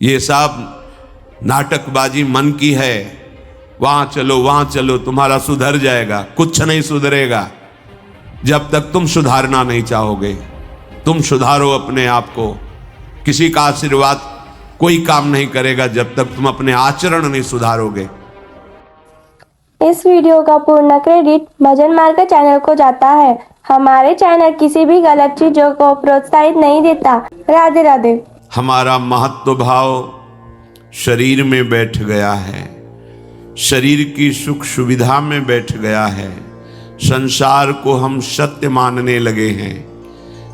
ये सब नाटकबाजी मन की है। वहां चलो तुम्हारा सुधर जाएगा। कुछ नहीं सुधरेगा जब तक तुम सुधारना नहीं चाहोगे। तुम सुधारो अपने आप को। किसी का आशीर्वाद कोई काम नहीं करेगा जब तक तुम अपने आचरण नहीं सुधारोगे। इस वीडियो का पूर्ण क्रेडिट भजन मार्ग चैनल को जाता है। हमारे चैनल किसी भी गलत चीजों को प्रोत्साहित नहीं देता। राधे राधे। हमारा महत्व भाव शरीर में बैठ गया है, शरीर की सुख सुविधा में बैठ गया है। संसार को हम सत्य मानने लगे हैं।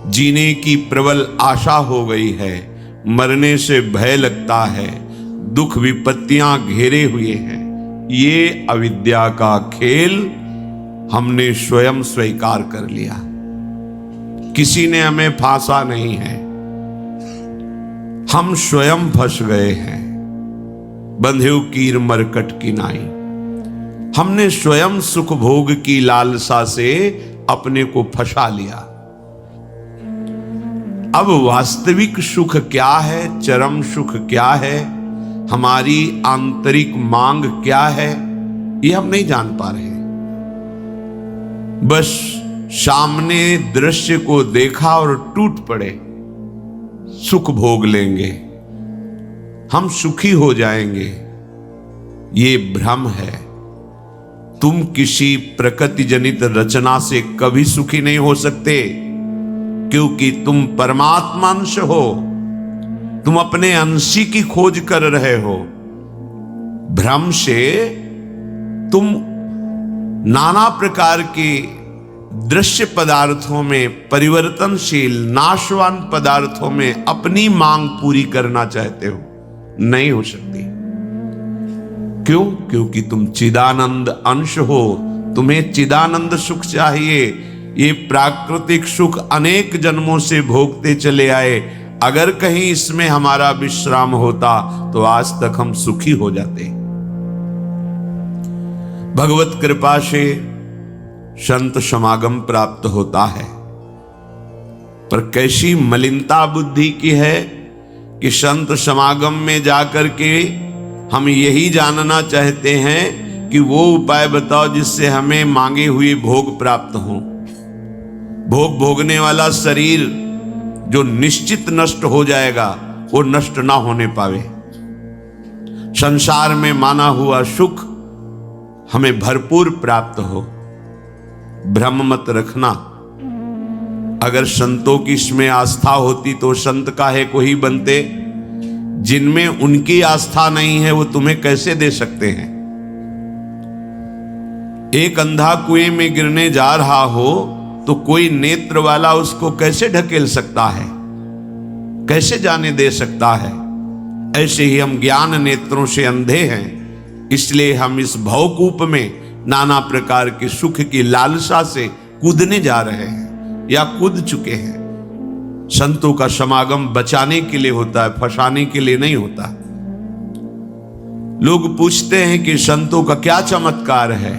जीने की प्रबल आशा हो गई है। मरने से भय लगता है। दुख विपत्तियां घेरे हुए हैं। ये अविद्या का खेल हमने स्वयं स्वीकार कर लिया। किसी ने हमें फांसा नहीं है, हम स्वयं फंस गए हैं। बंधेउ कीर मरकट की नाई। हमने स्वयं सुख भोग की लालसा से अपने को फंसा लिया। अब वास्तविक सुख क्या है, चरम सुख क्या है, हमारी आंतरिक मांग क्या है, ये हम नहीं जान पा रहे। बस सामने दृश्य को देखा और टूट पड़े। सुख भोग लेंगे, हम सुखी हो जाएंगे। ये भ्रम है। तुम किसी प्रकृति जनित रचना से कभी सुखी नहीं हो सकते, क्योंकि तुम परमात्मा अंश हो। तुम अपने अंशी की खोज कर रहे हो। भ्रम से तुम नाना प्रकार के दृश्य पदार्थों में, परिवर्तनशील नाशवान पदार्थों में अपनी मांग पूरी करना चाहते हो। नहीं हो सकती। क्यों? क्योंकि तुम चिदानंद अंश हो। तुम्हें चिदानंद सुख चाहिए। ये प्राकृतिक सुख अनेक जन्मों से भोगते चले आए। अगर कहीं इसमें हमारा विश्राम होता तो आज तक हम सुखी हो जाते। भगवत कृपा से संत समागम प्राप्त होता है, पर कैसी मलिनता बुद्धि की है कि संत समागम में जाकर के हम यही जानना चाहते हैं कि वो उपाय बताओ जिससे हमें मांगे हुए भोग प्राप्त हो। भोग भोगने वाला शरीर जो निश्चित नष्ट हो जाएगा, वो नष्ट ना होने पावे। संसार में माना हुआ सुख हमें भरपूर प्राप्त हो। भ्रम मत रखना। अगर संतों की इसमें आस्था होती तो संत काहे को ही बनते। जिनमें उनकी आस्था नहीं है वो तुम्हें कैसे दे सकते हैं। एक अंधा कुएं में गिरने जा रहा हो तो कोई नेत्र वाला उसको कैसे ढकेल सकता है, कैसे जाने दे सकता है। ऐसे ही हम ज्ञान नेत्रों से अंधे हैं। इसलिए हम इस भवकूप में नाना प्रकार के सुख की लालसा से कूदने जा रहे हैं या कूद चुके हैं। संतों का समागम बचाने के लिए होता है, फंसाने के लिए नहीं होता। लोग पूछते हैं कि संतों का क्या चमत्कार है,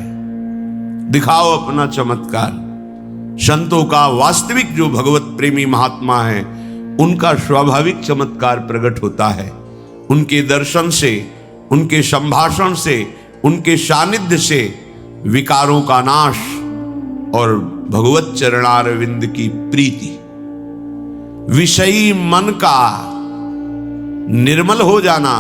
दिखाओ अपना चमत्कार। संतों का वास्तविक जो भगवत प्रेमी महात्मा है, उनका स्वाभाविक चमत्कार प्रकट होता है। उनके दर्शन से, उनके संभाषण से, उनके सानिध्य से विकारों का नाश और भगवत चरणारविंद की प्रीति, विषयी मन का निर्मल हो जाना,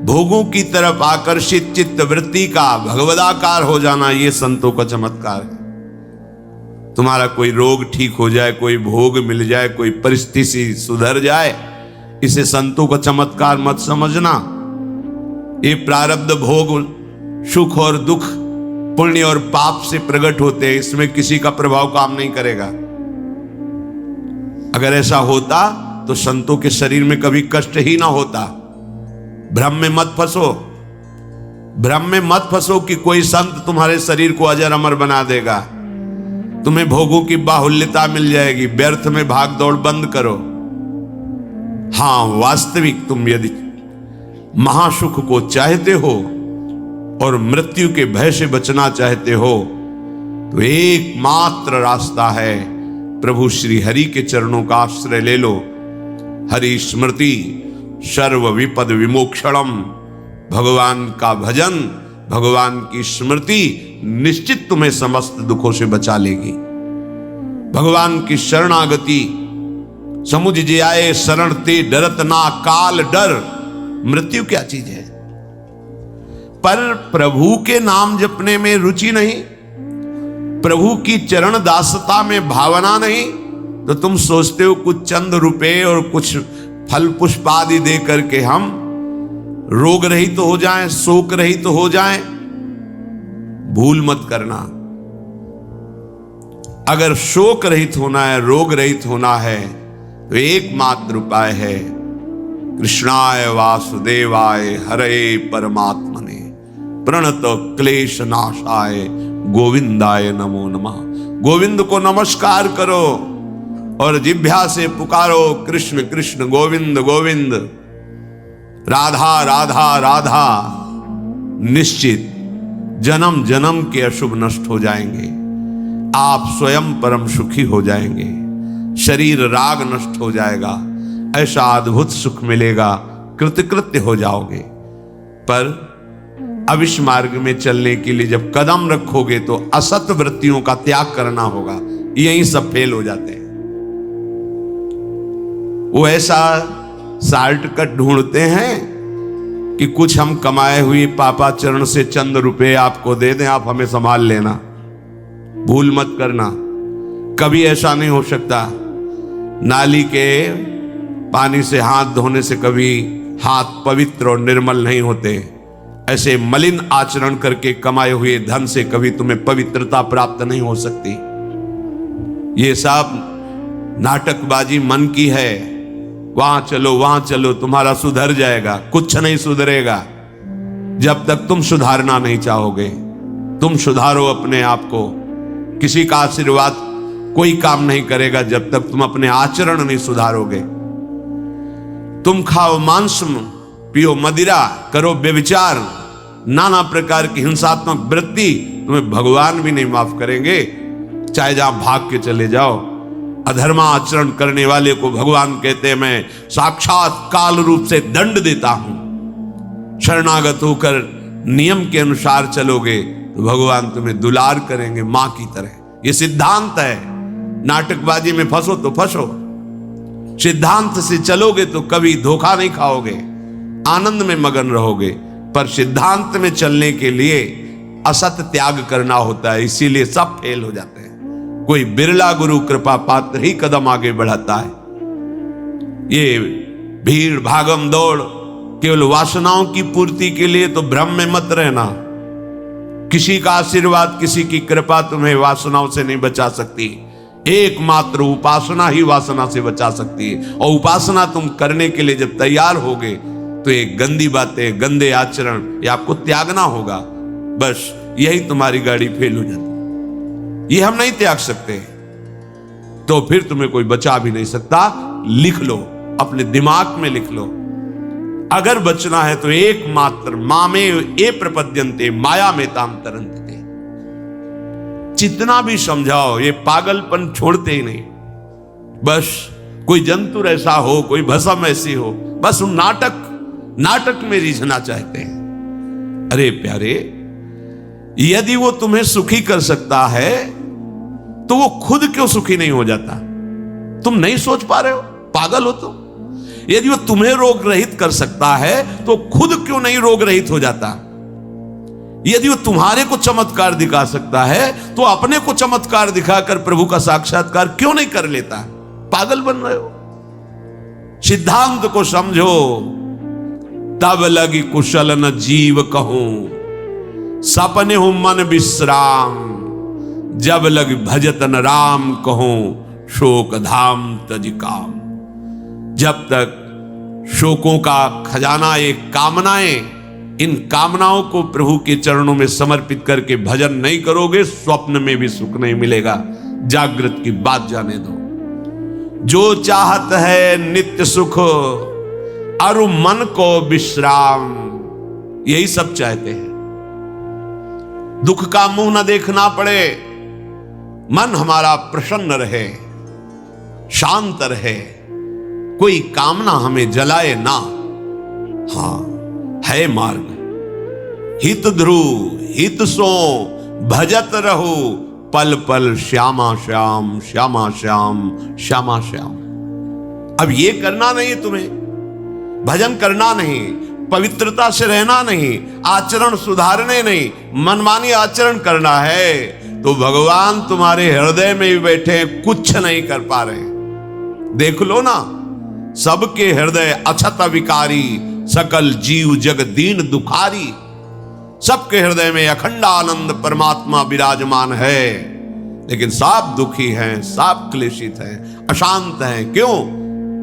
भोगों की तरफ आकर्षित चित्त वृत्ति का भगवदाकार हो जाना, ये संतों का चमत्कार है। तुम्हारा कोई रोग ठीक हो जाए, कोई भोग मिल जाए, कोई परिस्थिति सुधर जाए, इसे संतों का चमत्कार मत समझना। ये प्रारब्ध भोग सुख और दुख, पुण्य और पाप से प्रकट होते हैं। इसमें किसी का प्रभाव काम नहीं करेगा। अगर ऐसा होता तो संतों के शरीर में कभी कष्ट ही ना होता। भ्रम में मत फंसो। भ्रम में मत फंसो कि कोई संत तुम्हारे शरीर को अजर अमर बना देगा, तुम्हें भोगों की बाहुल्यता मिल जाएगी। व्यर्थ में भाग दौड़ बंद करो। हां, वास्तविक तुम यदि महासुख को चाहते हो और मृत्यु के भय से बचना चाहते हो तो एकमात्र रास्ता है प्रभु श्री हरि के चरणों का आश्रय ले लो। हरि स्मृति, सर्व विपद विमोक्षणम। भगवान का भजन, भगवान की स्मृति निश्चित तुम्हें समस्त दुखों से बचा लेगी। भगवान की शरणागति, समुझ जे आए शरण ते डरत ना काल डर। मृत्यु क्या चीज है? पर प्रभु के नाम जपने में रुचि नहीं, प्रभु की चरण दासता में भावना नहीं, तो तुम सोचते हो कुछ चंद रुपए और कुछ फल पुष्प आदि दे करके हम रोग रहित तो हो जाएं, शोक रहित तो हो जाएं। भूल मत करना। अगर शोक रहित होना है, रोग रहित होना है, तो एकमात्र उपाय है कृष्णाय वासुदेवाय हरे परमात्मने प्रणत क्लेश नाशाय गोविंदाय नमो नमः। गोविंद को नमस्कार करो और जिह्वा से पुकारो कृष्ण कृष्ण गोविंद गोविंद, राधा राधा राधा। निश्चित जन्म जन्म के अशुभ नष्ट हो जाएंगे, आप स्वयं परम सुखी हो जाएंगे, शरीर राग नष्ट हो जाएगा, ऐसा अद्भुत सुख मिलेगा, कृतकृत्य हो जाओगे। पर अब इस मार्ग में चलने के लिए जब कदम रखोगे तो असत वृत्तियों का त्याग करना होगा। यहीं सब फेल हो जाते हैं। वो ऐसा शॉर्टकट ढूंढते हैं कि कुछ हम कमाए हुए पापा चरण से चंद रुपए आपको दे दें, आप हमें संभाल लेना। भूल मत करना, कभी ऐसा नहीं हो सकता। नाली के पानी से हाथ धोने से कभी हाथ पवित्र और निर्मल नहीं होते। ऐसे मलिन आचरण करके कमाए हुए धन से कभी तुम्हें पवित्रता प्राप्त नहीं हो सकती। ये सब नाटकबाजी मन की है। वहां चलो तुम्हारा सुधर जाएगा, कुछ नहीं सुधरेगा जब तक तुम सुधारना नहीं चाहोगे। तुम सुधारो अपने आप को। किसी का आशीर्वाद कोई काम नहीं करेगा जब तक तुम अपने आचरण नहीं सुधारोगे। तुम खाओ मांस, पियो मदिरा, करो व्यभिचार, नाना प्रकार की हिंसात्मक वृत्ति, तुम्हें भगवान भी नहीं माफ करेंगे, चाहे जहां भाग के चले जाओ। अधर्मा आचरण करने वाले को भगवान कहते हैं मैं साक्षात काल रूप से दंड देता हूं। शरणागत होकर नियम के अनुसार चलोगे तो भगवान तुम्हें दुलार करेंगे मां की तरह। यह सिद्धांत है। नाटकबाजी में फंसो तो फंसो, सिद्धांत से चलोगे तो कभी धोखा नहीं खाओगे, आनंद में मगन रहोगे। पर सिद्धांत में चलने के लिए असत त्याग करना होता है, इसीलिए सब फेल हो जाते हैं। कोई बिरला गुरु कृपा पात्र ही कदम आगे बढ़ाता है। ये भीड़ भागम दौड़ केवल वासनाओं की पूर्ति के लिए तो भ्रम में मत रहना। किसी का आशीर्वाद, किसी की कृपा तुम्हें वासनाओं से नहीं बचा सकती। एकमात्र उपासना ही वासना से बचा सकती है। और उपासना तुम करने के लिए जब तैयार होगे तो ये गंदी बातें, गंदे आचरण, ये आपको त्यागना होगा। बस यही तुम्हारी गाड़ी फेल हो जाती। ये हम नहीं त्याग सकते तो फिर तुम्हें कोई बचा भी नहीं सकता। लिख लो, अपने दिमाग में लिख लो। अगर बचना है तो एकमात्र मामे ए प्रपद्यन्ते माया में ताम तरन्ते। जितना भी समझाओ ये पागलपन छोड़ते ही नहीं। बस कोई जंतु ऐसा हो, कोई भस्म ऐसी हो, बस उन नाटक में रिझना चाहते हैं। अरे प्यारे, यदि वो तुम्हें सुखी कर सकता है तो वो खुद क्यों सुखी नहीं हो जाता? तुम नहीं सोच पा रहे हो? पागल हो तुम? यदि वो तुम्हें रोग रहित कर सकता है तो खुद क्यों नहीं रोग रहित हो जाता? यदि वो तुम्हारे को चमत्कार दिखा सकता है तो अपने को चमत्कार दिखाकर प्रभु का साक्षात्कार क्यों नहीं कर लेता? पागल बन रहे हो। सिद्धांत को समझो। तब लगी कुशल न जीव कहूं, सपने हूं मन विश्राम। जब लग भजत न राम कहूं, शोक धाम तज काम। जब तक शोकों का खजाना एक कामनाएं, इन कामनाओं को प्रभु के चरणों में समर्पित करके भजन नहीं करोगे, स्वप्न में भी सुख नहीं मिलेगा। जागृत की बात जाने दो। जो चाहत है नित्य सुख, अरु मन को विश्राम। यही सब चाहते हैं। दुख का मुंह न देखना पड़े, मन हमारा प्रसन्न रहे, शांत रहे, कोई कामना हमें जलाए ना। हाँ, है मार्ग। हित ध्रुव हित सो भजत रहो, पल पल श्यामा श्याम श्यामा श्याम श्यामा श्याम। अब ये करना नहीं तुम्हें, भजन करना नहीं, पवित्रता से रहना नहीं, आचरण सुधारने नहीं, मनमानी आचरण करना है, तो भगवान तुम्हारे हृदय में भी बैठे, कुछ नहीं कर पा रहे। देख लो ना, सबके हृदय अछत विकारी, सकल जीव जग दीन दुखारी। सबके हृदय में अखंड आनंद परमात्मा विराजमान है, लेकिन सब दुखी हैं, सब क्लेशित हैं, अशांत हैं। क्यों?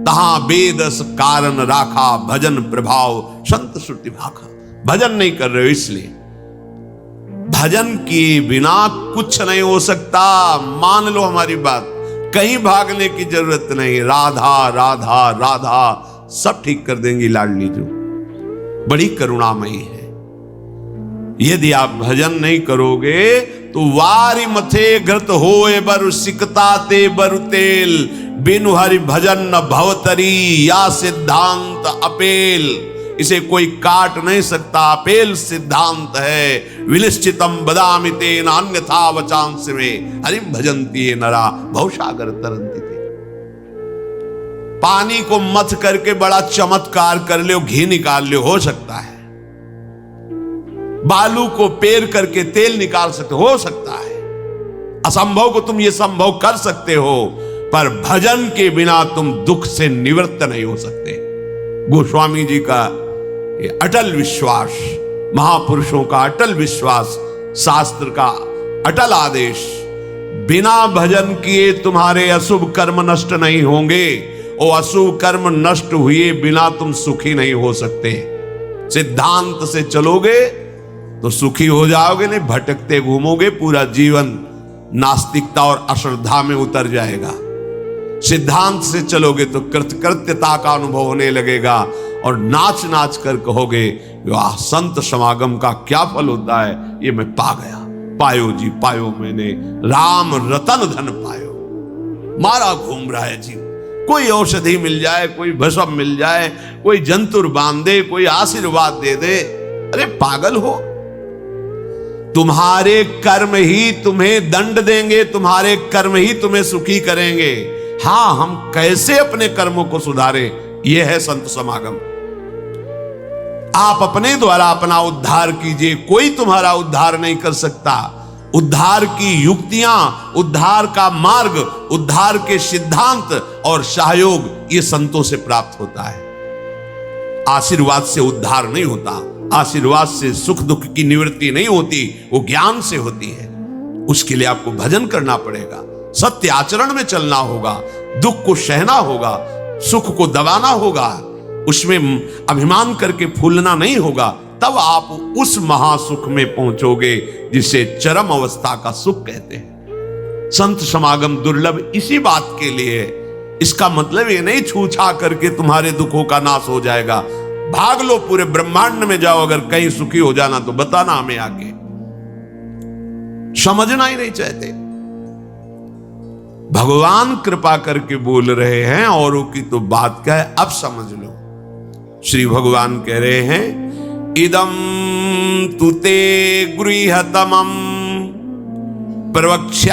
तहां बेदस कारण राखा, भजन प्रभाव संत श्रुति भाखा। भजन नहीं कर रहे हो, इसलिए भजन किए बिना कुछ नहीं हो सकता। मान लो हमारी बात, कहीं भागने की जरूरत नहीं। राधा राधा राधा सब ठीक कर देंगी लाडली जो, बड़ी करुणामयी है। यदि आप भजन नहीं करोगे तो वारी मथे घृत होए बरु सिकता ते बरु तेल, बिनु हरि भजन न भवतरी, या सिद्धांत अपेल। इसे कोई काट नहीं सकता, अपेल सिद्धांत है। विलिश्चितम बदामि तेन अन्यथा वचांस में, हरिम भजन्ति ये नरा भवसागर तरन्ति ते। पानी को मथ करके बड़ा चमत्कार कर लो, घी निकाल लो, हो सकता है। बालू को पेर करके तेल निकाल सकते हो सकता है। असंभव को तुम ये संभव कर सकते हो, पर भजन के बिना तुम दुख से निवृत्त नहीं हो सकते। गोस्वामी जी का ये अटल विश्वास, महापुरुषों का अटल विश्वास, शास्त्र का अटल आदेश, बिना भजन किए तुम्हारे अशुभ कर्म नष्ट नहीं होंगे, और अशुभ कर्म नष्ट हुए बिना तुम सुखी नहीं हो सकते। सिद्धांत से चलोगे तो सुखी हो जाओगे, नहीं भटकते घूमोगे, पूरा जीवन नास्तिकता और अश्रद्धा में उतर जाएगा। सिद्धांत से चलोगे तो कृतकृत्यता का अनुभव होने लगेगा, और नाच नाच कर कहोगे वाह, संत समागम का क्या फल होता है, ये मैं पा गया। पायो जी पायो मैंने, राम रतन धन पायो। मारा घूम रहा है जीव, कोई औषधि मिल जाए, कोई भस्म मिल जाए, कोई जंतुर बांध दे, कोई आशीर्वाद दे दे, अरे पागल हो। तुम्हारे कर्म ही तुम्हें दंड देंगे, तुम्हारे कर्म ही तुम्हें सुखी करेंगे। हां, हम कैसे अपने कर्मों को सुधारें, यह है संत समागम। आप अपने द्वारा अपना उद्धार कीजिए, कोई तुम्हारा उद्धार नहीं कर सकता। उद्धार की युक्तियां, उद्धार का मार्ग, उद्धार के सिद्धांत और सहयोग, ये संतों से प्राप्त होता है। आशीर्वाद से उद्धार नहीं होता, आशीर्वाद से सुख दुख की निवृत्ति नहीं होती, वो ज्ञान से होती है। उसके लिए आपको भजन करना पड़ेगा, सत्य आचरण में चलना होगा, दुख को सहना होगा, सुख को दबाना होगा, उसमें अभिमान करके फूलना नहीं होगा। तब आप उस महासुख में पहुंचोगे जिसे चरम अवस्था का सुख कहते हैं। संत समागम दुर्लभ इसी बात के लिए है। इसका मतलब ये नहीं छूछा करके तुम्हारे दुखों का नाश हो जाएगा। भाग लो, पूरे ब्रह्मांड में जाओ, अगर कहीं सुखी हो जाना तो बताना हमें आगे। समझना ही नहीं चाहते। भगवान कृपा करके बोल रहे हैं, औरों की तो बात क्या है, अब समझ लो। श्री भगवान कह रहे हैं, इदं तुते गृहतमं प्रवक्ष्याम्यनसूयवे,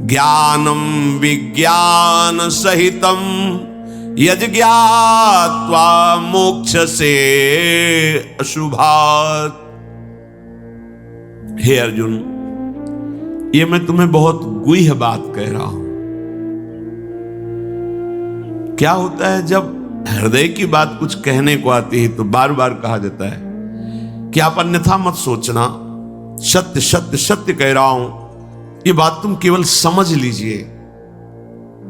ज्ञानम विज्ञान सहितम यज्ञात्वा मोक्षसे अशुभात्। हे अर्जुन, ये मैं तुम्हें बहुत गुह्य बात कह रहा हूं। क्या होता है जब हृदय की बात कुछ कहने को आती है तो बार बार कहा जाता है कि आप अन्यथा मत सोचना, सत्य सत्य सत्य कह रहा हूं, ये बात तुम केवल समझ लीजिए।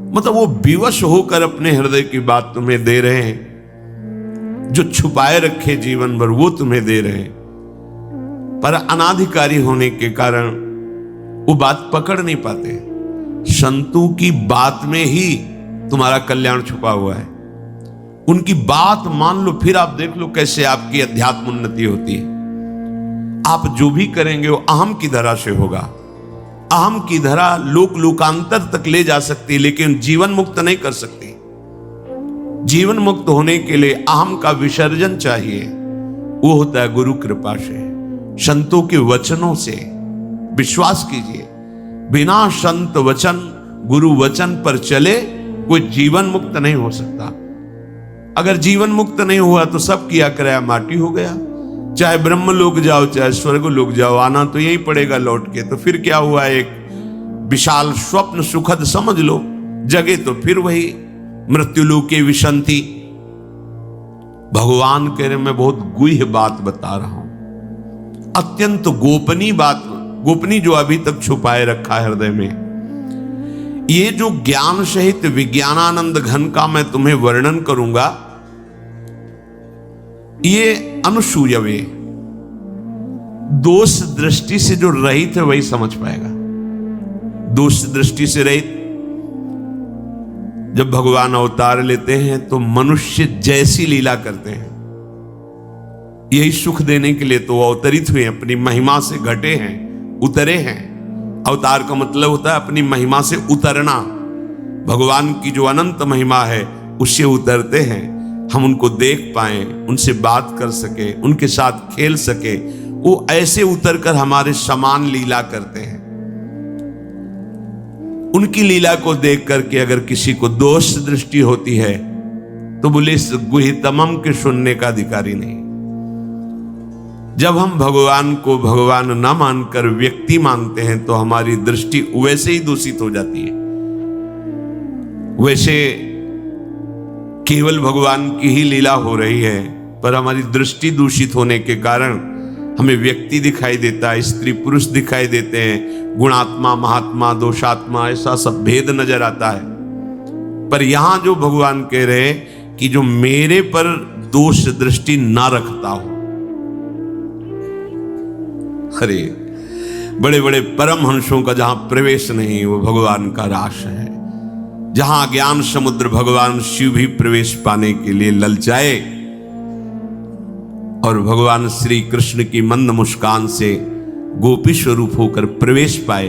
मतलब वो विवश होकर अपने हृदय की बात तुम्हें दे रहे हैं, जो छुपाए रखे जीवन भर वो तुम्हें दे रहे हैं, पर अनाधिकारी होने के कारण वो बात पकड़ नहीं पाते। संतों की बात में ही तुम्हारा कल्याण छुपा हुआ है। उनकी बात मान लो, फिर आप देख लो कैसे आपकी अध्यात्म उन्नति होती है। आप जो भी करेंगे वो अहम की धरा से होगा। अहम की धरा लोक लोकांतर तक ले जा सकती, लेकिन जीवन मुक्त नहीं कर सकती। जीवन मुक्त होने के लिए अहम का विसर्जन चाहिए। वो होता है गुरु कृपा से, संतों के वचनों से। विश्वास कीजिए, बिना संत वचन, गुरु वचन पर चले कोई जीवन मुक्त नहीं हो सकता। अगर जीवन मुक्त नहीं हुआ तो सब किया कराया माटी हो गया। चाहे ब्रह्म लोक जाओ, चाहे स्वर्ग लोक जाओ, आना तो यही पड़ेगा लौट के। तो फिर क्या हुआ? एक विशाल स्वप्न सुखद समझ लो, जगे तो फिर वही मृत्युलोके विशंति। भगवान कह रहे मैं बहुत गुह्य बात बता रहा हूं, अत्यंत गोपनीय बात, गोपनीय जो अभी तक छुपाए रखा है हृदय में। ये जो ज्ञान सहित विज्ञानानंद घन का मैं तुम्हें वर्णन करूंगा, ये अनुसूयवे, दोष दृष्टि से जो रहित है वही समझ पाएगा। दोष दृष्टि से रहित, जब भगवान अवतार लेते हैं तो मनुष्य जैसी लीला करते हैं। यही सुख देने के लिए तो अवतरित हुए, अपनी महिमा से घटे हैं, उतरे हैं। अवतार का मतलब होता है अपनी महिमा से उतरना। भगवान की जो अनंत महिमा है उससे उतरते हैं, हम उनको देख पाए, उनसे बात कर सके, उनके साथ खेल सके। वो ऐसे उतरकर हमारे समान लीला करते हैं। उनकी लीला को देख करके अगर किसी को दोष दृष्टि होती है तो बोले इस गुहितमम के सुनने का अधिकारी नहीं। जब हम भगवान को भगवान न मानकर व्यक्ति मानते हैं तो हमारी दृष्टि वैसे ही दूषित हो जाती है। वैसे केवल भगवान की ही लीला हो रही है, पर हमारी दृष्टि दूषित होने के कारण हमें व्यक्ति दिखाई देता है, स्त्री पुरुष दिखाई देते हैं, गुणात्मा महात्मा दोषात्मा, ऐसा सब भेद नजर आता है। पर यहां जो भगवान कह रहे हैं कि जो मेरे पर दोष दृष्टि ना रखता हो, अरे बड़े बड़े परमहंसों का जहां प्रवेश नहीं वो भगवान का रास है। जहां ज्ञान समुद्र भगवान शिव भी प्रवेश पाने के लिए ललचाए और भगवान श्री कृष्ण की मंद मुस्कान से गोपी स्वरूप होकर प्रवेश पाए।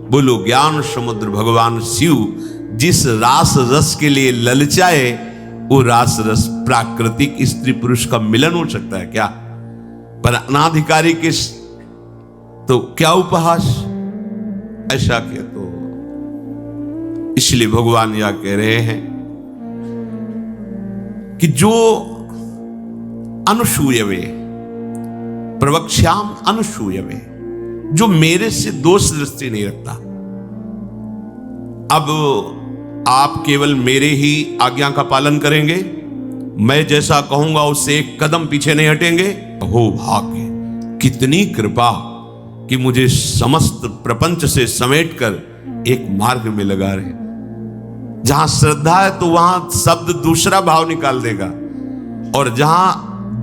बोलो ज्ञान समुद्र भगवान शिव जिस रास रस के लिए ललचाए, वो रास रस प्राकृतिक स्त्री पुरुष का मिलन हो सकता है क्या? पर अनाधिकारी के तो क्या उपहास, ऐसा क्या? तो इसलिए भगवान यह कह रहे हैं कि जो अनुसूयवे, प्रवक्ष्याम अनुसूयवे, जो मेरे से दोष दृष्टि नहीं रखता। अब आप केवल मेरे ही आज्ञा का पालन करेंगे, मैं जैसा कहूंगा उससे एक कदम पीछे नहीं हटेंगे। हो भाग्य, कितनी कृपा कि मुझे समस्त प्रपंच से समेटकर एक मार्ग में लगा रहे। जहां श्रद्धा है तो वहां शब्द दूसरा भाव निकाल देगा, और जहां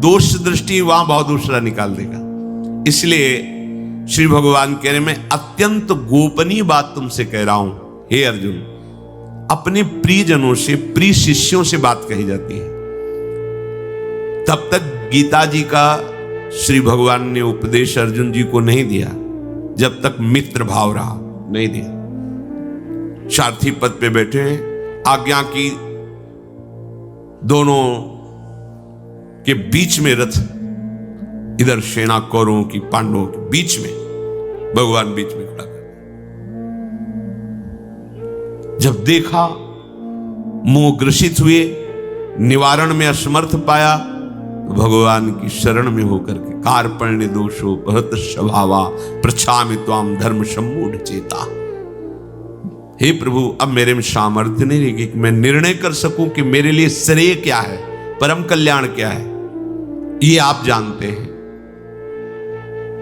दोष दृष्टि वहां भाव दूसरा निकाल देगा। इसलिए श्री भगवान कह रहे मैं अत्यंत गोपनीय बात तुमसे कह रहा हूं हे अर्जुन। अपने प्रियजनों से, प्रिय शिष्यों से बात कही जाती है। तब तक गीता जी का श्री भगवान ने उपदेश अर्जुन जी को नहीं दिया जब तक मित्र भाव रहा, नहीं दिया। सारथी पद पे बैठे हैं, आज्ञा की दोनों के बीच में रथ, इधर सेना कौरवों की पांडवों के बीच में, भगवान बीच में खड़ा कर। जब देखा मोह ग्रसित हुए, निवारण में असमर्थ पाया, तो भगवान की शरण में होकर के कार्पण्य दोषो बहुत स्वभावा प्रछामि त्वाम धर्म सम्मूढ़ चेता। हे प्रभु, अब मेरे में सामर्थ्य नहीं रहेगी कि मैं निर्णय कर सकूं कि मेरे लिए श्रेय क्या है, परम कल्याण क्या है, ये आप जानते हैं।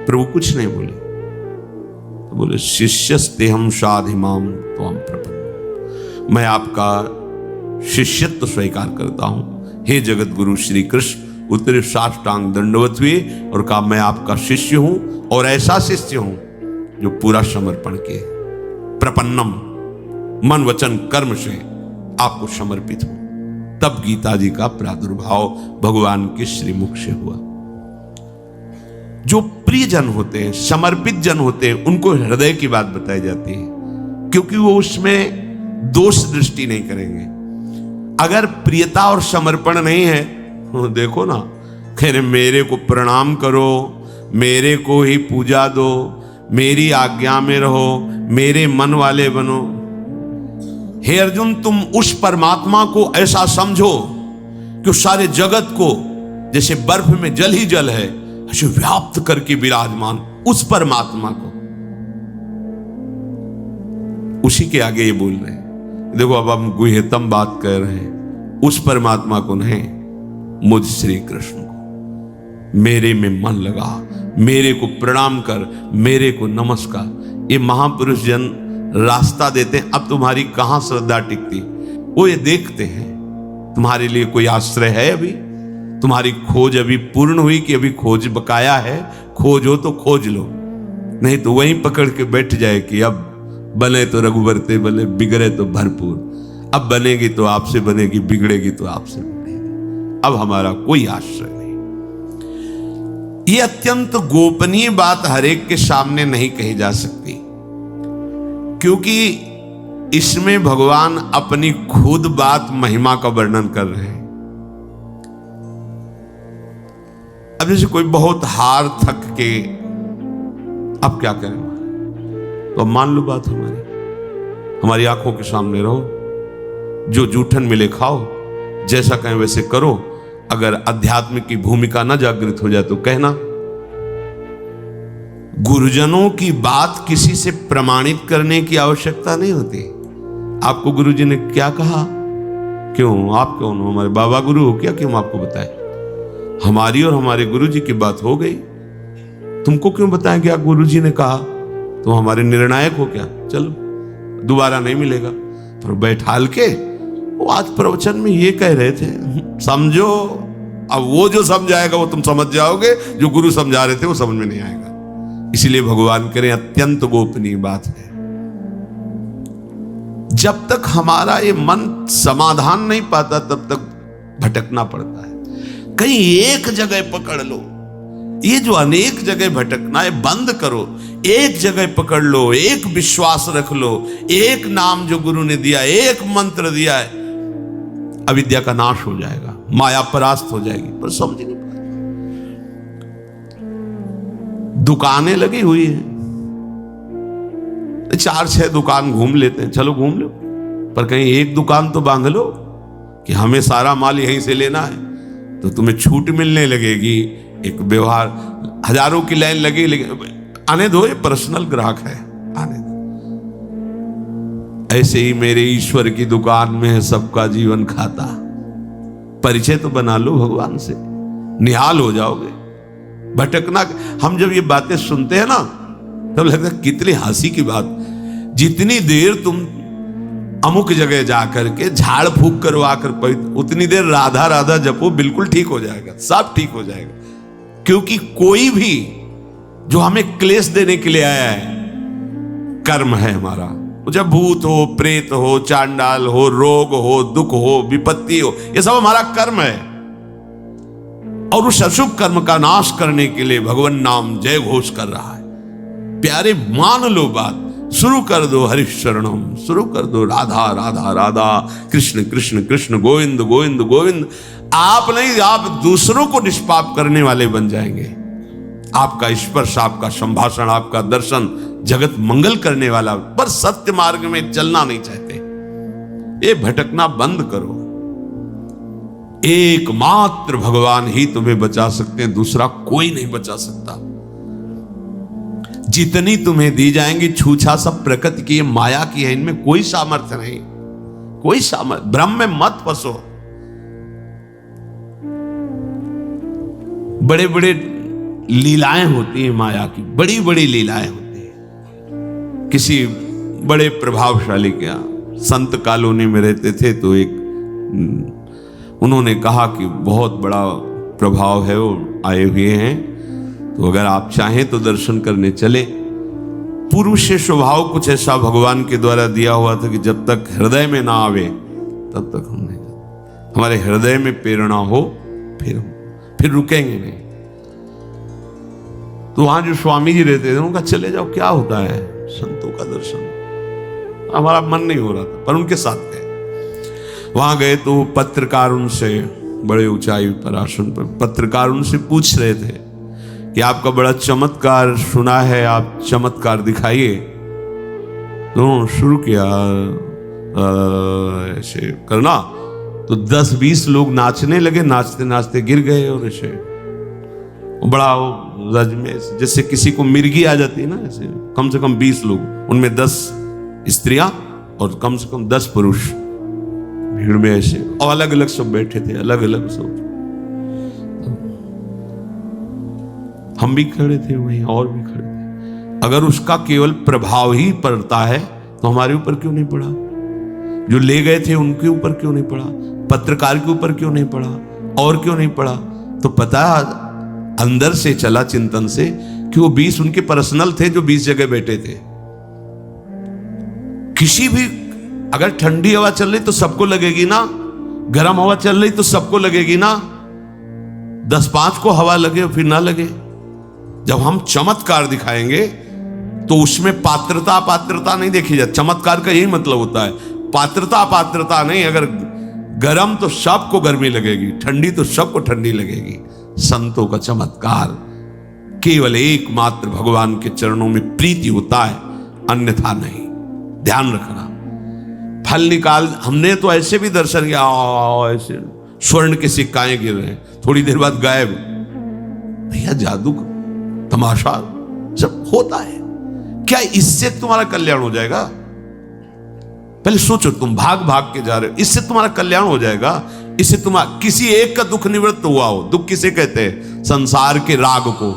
प्रभु कुछ नहीं बोले, तो बोले शिष्यस्ते हम साधिमाम त्वाम प्रपन्न, मैं आपका शिष्यत्व स्वीकार करता हूं। हे जगत गुरु श्री कृष्ण उतरे साष्टांग दंडवत हुए और कहा मैं आपका शिष्य हूं, और ऐसा शिष्य हूं जो पूरा समर्पण किए, प्रपन्नम, मन वचन कर्म से आपको समर्पित हूं। तब गीता जी का प्रादुर्भाव भगवान के श्रीमुख से हुआ। जो प्रिय जन होते हैं, समर्पित जन होते हैं, उनको हृदय की बात बताई जाती है, क्योंकि वो उसमें दोष दृष्टि नहीं करेंगे। अगर प्रियता और समर्पण नहीं है तो देखो ना, कह रहे मेरे को प्रणाम करो, मेरे को ही पूजा दो, मेरी आज्ञा में रहो, मेरे मन वाले बनो। हे अर्जुन, तुम उस परमात्मा को ऐसा समझो कि उस सारे जगत को जैसे बर्फ में जल ही जल है ऐसे व्याप्त करके विराजमान उस परमात्मा को, उसी के आगे ये बोल रहे हैं। देखो अब हम गुह्यतम बात कर रहे हैं, उस परमात्मा को नहीं, मुझ श्री कृष्ण को। मेरे में मन लगा, मेरे को प्रणाम कर, मेरे को नमस्कार। ये महापुरुष जन रास्ता देते हैं। अब तुम्हारी कहां श्रद्धा टिकती, वो ये देखते हैं तुम्हारे लिए कोई आश्रय है, अभी तुम्हारी खोज अभी पूर्ण हुई कि अभी खोज बकाया है। खोज हो तो खोज लो, नहीं तो वहीं पकड़ के बैठ जाए कि अब बने तो रघुवर ते बने, बिगड़े तो भरपूर। अब बनेगी तो आपसे बनेगी, बिगड़ेगी तो आपसे बिगड़ेगी। अब हमारा कोई आश्रय नहीं। ये अत्यंत गोपनीय बात हर एक के सामने नहीं कही जा सकती, क्योंकि इसमें भगवान अपनी खुद बात महिमा का वर्णन कर रहे हैं। अब जैसे कोई बहुत हार थक के अब क्या करें, तो अब मान लो बात हमारी आंखों के सामने रहो, जो जूठन मिले खाओ, जैसा कहें वैसे करो। अगर अध्यात्म की भूमिका न जागृत हो जाए तो कहना। गुरुजनों की बात किसी से प्रमाणित करने की आवश्यकता नहीं होती। आपको गुरुजी ने क्या कहा, क्यों आप कौन हो, हमारे बाबा गुरु हो क्या, क्यों आपको बताए? हमारी और हमारे गुरुजी की बात हो गई, तुमको क्यों बताएं क्या गुरुजी ने कहा? तो हमारे निर्णायक हो क्या? चलो दोबारा नहीं मिलेगा। पर बैठाल के वो आज प्रवचन में ये कह रहे थे, समझो। अब वो जो समझाएगा वो तुम समझ जाओगे, जो गुरु समझा रहे थे वो समझ में नहीं आएगा। इसीलिए भगवान करें अत्यंत गोपनीय बात है। जब तक हमारा ये मन समाधान नहीं पाता तब तक भटकना पड़ता है। कहीं एक जगह पकड़ लो, ये जो अनेक जगह भटकना है बंद करो। एक जगह पकड़ लो, एक विश्वास रख लो, एक नाम जो गुरु ने दिया, एक मंत्र दिया है, अविद्या का नाश हो जाएगा, माया परास्त हो जाएगी। पर समझ नहीं पाए, दुकानें लगी हुई है, 4-6 दुकान घूम लेते हैं, चलो घूम लो, पर कहीं एक दुकान तो बांध लो कि हमें सारा माल यहीं से लेना है, तो तुम्हें छूट मिलने लगेगी। एक व्यवहार, हजारों की लाइन लगी, लेकिन आने दो, ये पर्सनल ग्राहक है, आने दो। ऐसे ही मेरे ईश्वर की दुकान में है सबका जीवन खाता। परिचय तो बना लो भगवान से, निहाल हो जाओगे। भटकना, हम जब ये बातें सुनते हैं ना तब लगता है कितनी हंसी की बात। जितनी देर तुम अमुक जगह जाकर के झाड़ फूक करवा कर उतनी देर राधा राधा जपो, बिल्कुल ठीक हो जाएगा, सब ठीक हो जाएगा। क्योंकि कोई भी जो हमें क्लेश देने के लिए आया है, कर्म है हमारा। जब भूत हो, प्रेत हो, चांडाल हो, रोग हो, दुख हो, विपत्ति हो, ये सब हमारा कर्म है। और उस अशुभ कर्म का नाश करने के लिए भगवान नाम जय घोष कर रहा है। प्यारे मान लो बात, शुरू कर दो हरिशरणम, शुरू कर दो राधा राधा राधा, कृष्ण कृष्ण कृष्ण, गोविंद गोविंद गोविंद। आप नहीं, आप दूसरों को निष्पाप करने वाले बन जाएंगे। आपका स्पर्श, आपका संभाषण, आपका दर्शन जगत मंगल करने वाला। पर सत्य मार्ग में चलना नहीं चाहते, ये भटकना बंद करो। एकमात्र भगवान ही तुम्हें बचा सकते हैं, दूसरा कोई नहीं बचा सकता। जितनी तुम्हें दी जाएंगी छूछा सब प्रकृति की, माया की है, इनमें कोई सामर्थ्य नहीं, कोई सामर्थ्य। ब्रह्म में मत फंसो। बड़े बड़े लीलाएं होती हैं माया की, बड़ी बड़ी लीलाएं होती हैं। किसी बड़े प्रभावशाली क्या संत कॉलोनी में रहते थे, तो एक उन्होंने कहा कि बहुत बड़ा प्रभाव है, वो आए हुए हैं, तो अगर आप चाहें तो दर्शन करने चले। पूर्व से स्वभाव कुछ ऐसा भगवान के द्वारा दिया हुआ था कि जब तक हृदय में ना आवे तब तक हम नहीं, हमारे हृदय में प्रेरणा हो फिर रुकेंगे नहीं। तो वहां जो स्वामी जी रहते थे उनका चले जाओ, क्या होता है संतों का दर्शन। हमारा मन नहीं हो रहा था, पर उनके साथ गए। वहां गए तो पत्रकार उनसे, बड़े ऊंचाई पर आसन पर पत्रकार उनसे पूछ रहे थे कि आपका बड़ा चमत्कार सुना है, आप चमत्कार दिखाइए। तो शुरू किया ऐसे करना, तो 10-20 लोग नाचने लगे, नाचते नाचते गिर गए। और ऐसे बड़ा रज में जैसे किसी को मिर्गी आ जाती है ना, ऐसे कम से कम 20 लोग, उनमें 10 स्त्रियां और कम से कम 10 पुरुष भीड़ में ऐसे, और अलग अलग सब बैठे थे, अलग अलग सब। हम भी खड़े थे वहीं, और भी खड़े थे। अगर उसका केवल प्रभाव ही पड़ता है तो हमारे ऊपर क्यों नहीं पड़ा? जो ले गए थे उनके ऊपर क्यों नहीं पड़ा? पत्रकार के ऊपर क्यों नहीं पड़ा? और क्यों नहीं पड़ा? तो पता अंदर से चला चिंतन से कि वो 20 उनके पर्सनल थे जो 20 जगह बैठे थे। किसी भी अगर ठंडी हवा चल रही तो सबको लगेगी ना, गर्म हवा चल रही तो सबको लगेगी ना। 10-5 को हवा लगे फिर ना लगे। जब हम चमत्कार दिखाएंगे तो उसमें पात्रता अपात्रता नहीं देखी जाती। चमत्कार का यही मतलब होता है, पात्रता अपात्रता नहीं। अगर गर्म तो सबको गर्मी लगेगी, ठंडी तो सबको ठंडी लगेगी। संतों का चमत्कार केवल एकमात्र भगवान के चरणों में प्रीति होता है, अन्यथा नहीं। ध्यान रखना। फल निकाल, हमने तो ऐसे भी दर्शन किया, ऐसे स्वर्ण के सिक्काएं गिर रहे हैं, थोड़ी देर बाद गायब। भैया जादू तमाशा सब होता है। क्या इससे तुम्हारा कल्याण हो जाएगा? पहले सोचो, तुम भाग भाग के जा रहे हो, इससे तुम्हारा कल्याण हो जाएगा? इससे तुम्हारा किसी एक का दुख निवृत्त हुआ हो। दुख किसे कहते हैं? संसार के राग को।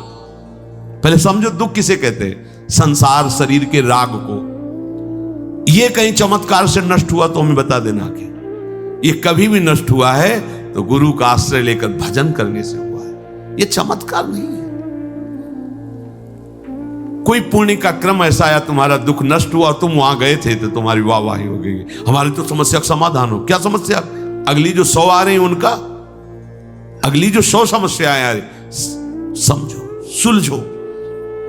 पहले समझो दुख किसे कहते हैं? संसार शरीर के राग को। ये कहीं चमत्कार से नष्ट हुआ तो हमें बता देना कि ये कभी भी नष्ट हुआ है तो गुरु का आश्रय लेकर भजन करने से हुआ है। ये चमत्कार नहीं है। कोई पुण्य का क्रम ऐसा आया, तुम्हारा दुख नष्ट हुआ, तुम वहां गए थे तो तुम्हारी वाहवाही हो गई, हमारी तो समस्या का समाधान हो। क्या समस्या? अगली जो 100 आ रही उनका, अगली जो 100 समस्याएं आ रही, समझो, सुलझो।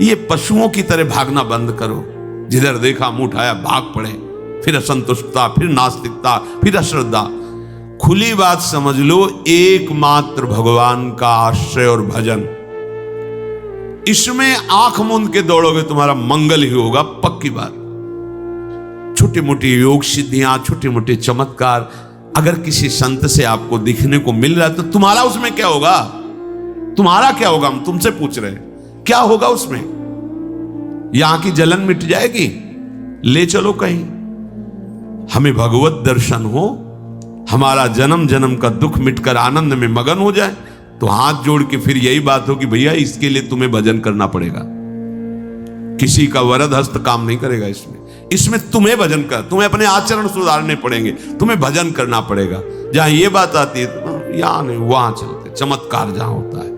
ये पशुओं की तरह भागना बंद करो। जिधर देखा मुंह उठाया भाग पड़े, फिर असंतुष्टता, फिर नास्तिकता, फिर अश्रद्धा। खुली बात समझ लो, एकमात्र भगवान का आश्रय और भजन, इसमें आंख मूंद के दौड़ोगे तुम्हारा मंगल ही होगा, पक्की बात। छोटी मोटी योग सिद्धियां, छोटे मोटे चमत्कार अगर किसी संत से आपको दिखने को मिल रहा है तो तुम्हारा उसमें क्या होगा? तुम्हारा क्या होगा? हम तुमसे पूछ रहे हैं, क्या होगा उसमें? यहां की जलन मिट जाएगी? ले चलो कहीं। हमें भगवत दर्शन हो, हमारा जन्म जन्म का दुख मिटकर आनंद में मगन हो जाए, तो हाथ जोड़ के फिर यही बात हो कि भैया इसके लिए तुम्हें भजन करना पड़ेगा। किसी का वरद हस्त काम नहीं करेगा इसमें तुम्हें भजन कर, तुम्हें अपने आचरण सुधारने पड़ेंगे, तुम्हें भजन करना पड़ेगा। जहां ये बात आती है तो यहां नहीं, वहां चलते। चमत्कार जहां होता है,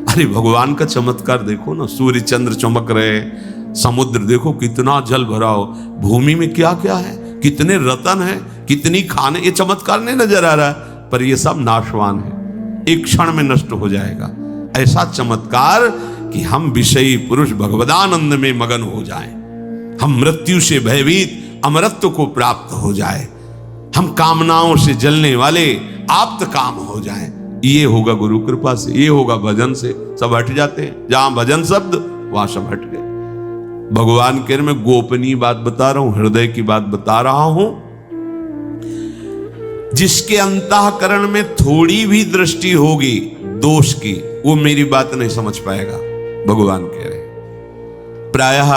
अरे भगवान का चमत्कार देखो ना, सूर्य चंद्र चमक रहे, समुद्र देखो कितना जल भरा हो, भूमि में क्या क्या है, कितने रतन है, कितनी खाने, ये चमत्कार नहीं नजर आ रहा है? पर ये सब नाशवान है, एक क्षण में नष्ट हो जाएगा। ऐसा चमत्कार कि हम विषयी पुरुष भगवदानंद में मगन हो जाएं, हम मृत्यु से भयभीत अमरत्व को प्राप्त हो जाए, हम कामनाओं से जलने वाले आप्त काम हो जाएं। ये होगा गुरु कृपा से, ये होगा भजन से। सब हट जाते हैं, जहां भजन शब्द वहां सब हट गए। भगवान के मैं गोपनीय बात बता रहा हूं, हृदय की बात बता रहा हूं। जिसके अंतःकरण में थोड़ी भी दृष्टि होगी दोष की, वो मेरी बात नहीं समझ पाएगा। भगवान कह रहे प्रायः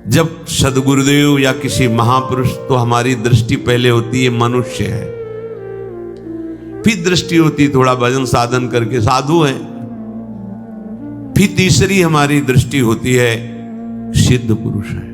जब सदगुरुदेव या किसी महापुरुष, तो हमारी दृष्टि पहले होती है मनुष्य है, फिर दृष्टि होती थोड़ा भजन साधन करके साधु है, फिर तीसरी हमारी दृष्टि होती है सिद्ध पुरुष है,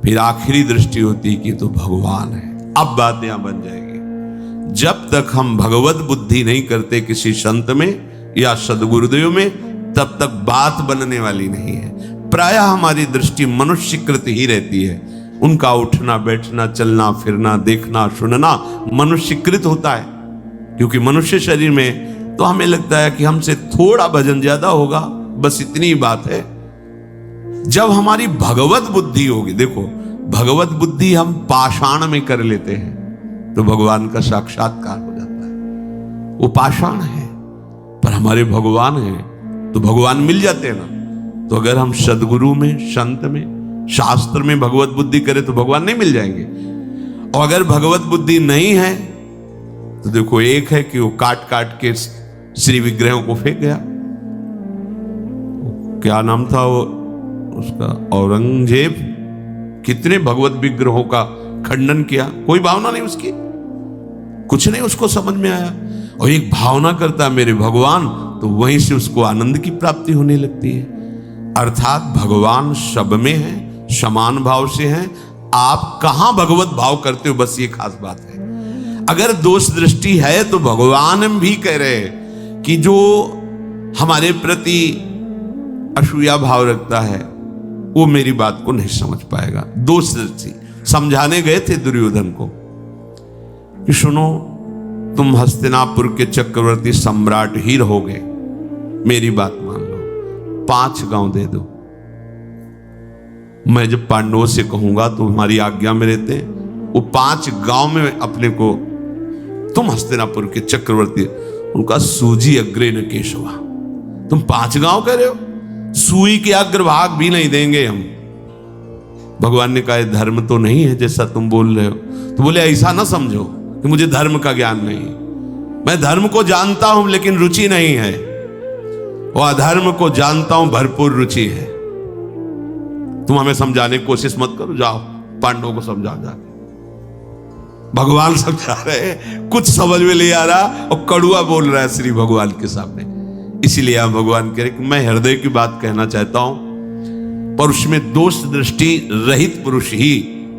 फिर आखिरी दृष्टि होती कि तो भगवान है। अब बात यहां बन जाएगी। जब तक हम भगवत बुद्धि नहीं करते किसी संत में या सदगुरुदेव में, तब तक बात बनने वाली नहीं है। प्रायः हमारी दृष्टि मनुष्यकृत ही रहती है। उनका उठना बैठना, चलना फिरना, देखना सुनना मनुष्यकृत होता है, क्योंकि मनुष्य शरीर में तो हमें लगता है कि हमसे थोड़ा भजन ज्यादा होगा, बस इतनी ही बात है। जब हमारी भगवत बुद्धि होगी, देखो भगवत बुद्धि हम पाषाण में कर लेते हैं, तो भगवान का साक्षात्कार हो जाता है। वो पाषाण है पर हमारे भगवान हैं, तो भगवान मिल जाते हैं ना। तो अगर हम सदगुरु में, संत में, शास्त्र में भगवत बुद्धि करें तो भगवान नहीं मिल जाएंगे। और अगर भगवत बुद्धि नहीं है तो देखो, एक है कि वो काट काट के श्री विग्रहों को फेंक गया। क्या नाम था वो उसका, औरंगजेब, कितने भगवत विग्रहों का खंडन किया, कोई भावना नहीं उसकी, कुछ नहीं उसको समझ में आया। और एक भावना करता है मेरे भगवान, तो वहीं से उसको आनंद की प्राप्ति होने लगती है। अर्थात भगवान सब में है, समान भाव से हैं। आप कहां भगवत भाव करते हो, बस ये खास बात है। अगर दोष दृष्टि है तो भगवान भी कह रहे हैं कि जो हमारे प्रति असूया भाव रखता है वो मेरी बात को नहीं समझ पाएगा। दोष दृष्टि समझाने गए थे दुर्योधन को कि सुनो, तुम हस्तिनापुर के चक्रवर्ती सम्राट ही रहोगे, मेरी बात मान लो, 5 गांव दे दो। मैं जब पांडवों से कहूंगा तो हमारी आज्ञा में रहते, वो 5 गांव में अपने को, तुम हस्तिनापुर के चक्रवर्ती, उनका सूजी अग्रे न केशवा, तुम 5 गांव कह रहे हो, सुई के अग्रभाग भी नहीं देंगे हम। भगवान ने कहा धर्म तो नहीं है जैसा तुम बोल रहे हो। तो बोले ऐसा ना समझो कि मुझे धर्म का ज्ञान नहीं, मैं धर्म को जानता हूं लेकिन रुचि नहीं है, और अधर्म को जानता हूं भरपूर रुचि है। तुम हमें समझाने की कोशिश मत करो, जाओ पांडवों को समझा जाके। भगवान समझा रहे, कुछ समझ में नहीं आ रहा और कड़ुआ बोल रहा है श्री भगवान के सामने। इसीलिए आप भगवान कह रहे कि मैं हृदय की बात कहना चाहता हूं, पर उसमें दोष दृष्टि रहित पुरुष ही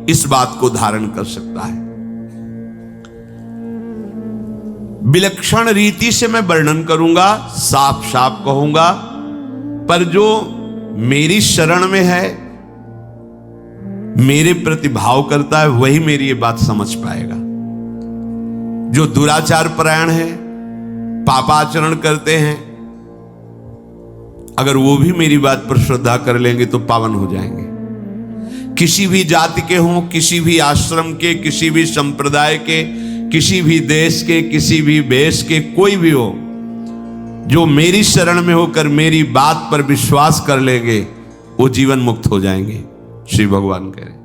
इस बात को धारण कर सकता है। विलक्षण रीति से मैं वर्णन करूंगा, साफ साफ कहूंगा, पर जो मेरी शरण में है, मेरे प्रति भाव करता है, वही मेरी ये बात समझ पाएगा। जो दुराचार परायण है, पापाचरण करते हैं, अगर वो भी मेरी बात पर श्रद्धा कर लेंगे तो पावन हो जाएंगे। किसी भी जाति के हों, किसी भी आश्रम के, किसी भी संप्रदाय के, किसी भी देश के, किसी भी वेश के, कोई भी हो, जो मेरी शरण में होकर मेरी बात पर विश्वास कर लेंगे वो जीवन मुक्त हो जाएंगे, श्री भगवान कह रहे हैं।